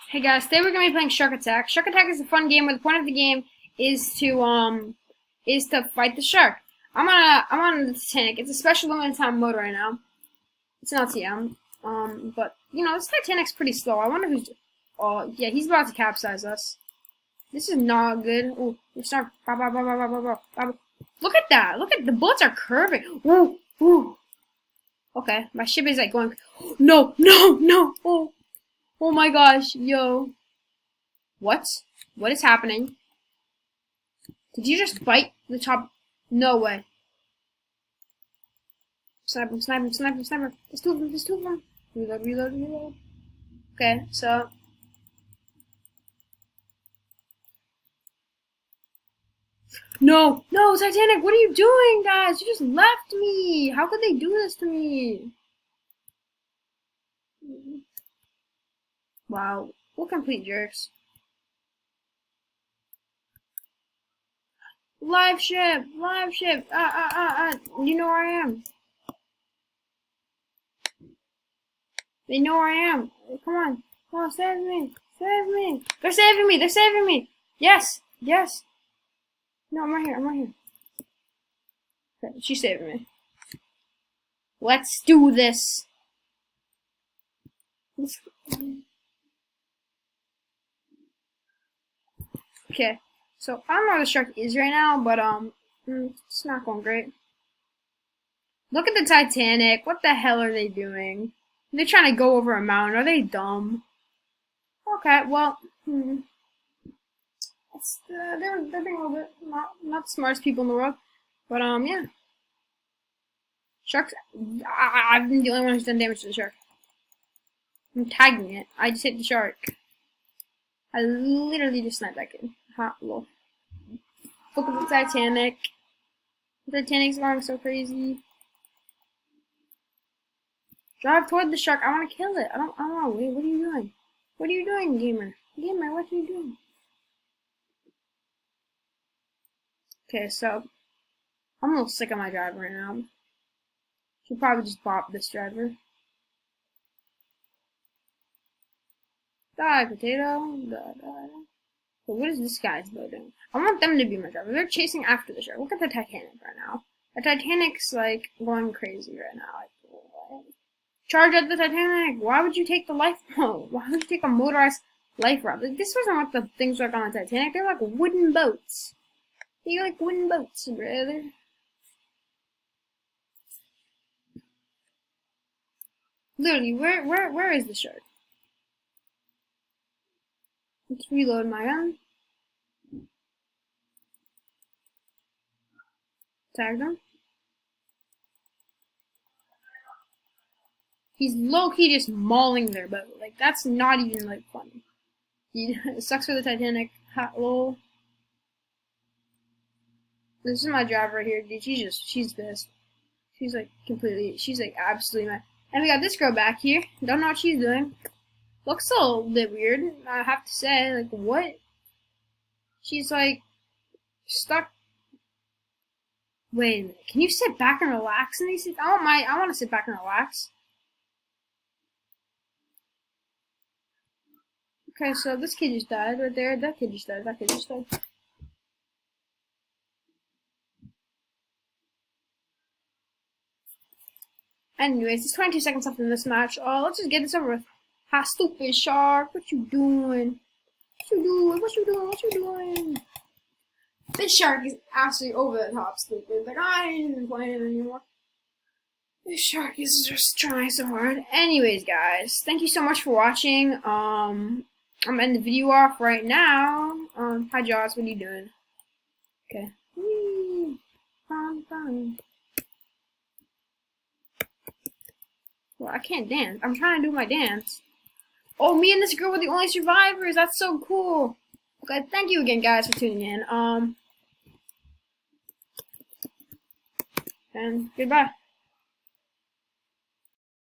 Hey guys, today we're gonna be playing Shark Attack. Shark Attack is a fun game where the point of the game is to fight the shark. I'm on the Titanic. It's a special limited time mode right now. It's an LTM. But you know this Titanic's pretty slow. I wonder who's. Oh yeah, he's about to capsize us. This is not good. Oh, we start. Look at that! Look at the boats are curving. Ooh, ooh. Okay, my ship is like going. No, no, no! Oh. Oh my gosh, yo. What? What is happening? Did you just fight the top? No way. Sniper him, sniper him, sniper him, sniper him. There's two of them, there's two of them. Reload, reload, reload. Okay, so. No, no, Titanic, what are you doing, guys? You just left me. How could they do this to me? Wow, what complete jerks. Live ship! Live ship! You know where I am. They know where I am. Come on. Come on, save me. Save me. They're saving me. They're saving me. Yes. Yes. No, I'm right here. I'm right here. Okay, she's saving me. Let's do this. Okay. So, I don't know where the shark is right now, but, it's not going great. Look at the Titanic. What the hell are they doing? They're trying to go over a mountain. Are they dumb? Okay, well, they're being a little bit not the smartest people in the world, but yeah. Sharks. I've been the only one who's done damage to the shark. I'm tagging it. I just hit the shark. I literally just sniped that kid. Ha, lol. Look at the Titanic. The Titanic's going so crazy. Drive toward the shark. I want to kill it. I don't want to wait. What are you doing? What are you doing, gamer? Gamer, what are you doing? Okay, so I'm a little sick of my driver right now. Should probably just bop this driver. Die, potato. Die, die. So what is this guy's building? I want them to be my driver. They're chasing after the shark. Look at the Titanic right now. The Titanic's like going crazy right now. Like, charge at the Titanic. Why would you take the lifeboat? Why would you take a motorized life raft? Like, this wasn't what the things were like on the Titanic. They're like wooden boats. They're like wooden boats, brother. Literally, where is the shark? Let's reload my gun. Tag them. He's low-key just mauling their boat. Like, that's not even, like, funny. It sucks for the Titanic. Ha, lol. This is my driver right here, dude. She's pissed. She's, like, she's, like, absolutely mad. And we got this girl back here. Don't know what she's doing. Looks a little bit weird, I have to say. Like, what? She's, like, stuck. Wait a minute. Can you sit back and relax in these? I want to sit back and relax. Okay, so this kid just died right there. That kid just died. That kid just died. Anyways, it's 22 seconds left in this match. Let's just get this over with. Ha, stupid shark. What you doing? What you doing? What you doing? What you doing? This shark is absolutely over the top stupid. Like, I ain't even playing anymore. This shark is just trying so hard. Anyways, guys, thank you so much for watching. I'm ending the video off right now. Hi Jaws, what are you doing? Okay. Whee! Fun. Well, I can't dance. I'm trying to do my dance. Oh, me and this girl were the only survivors. That's so cool. Okay, thank you again, guys, for tuning in. And goodbye.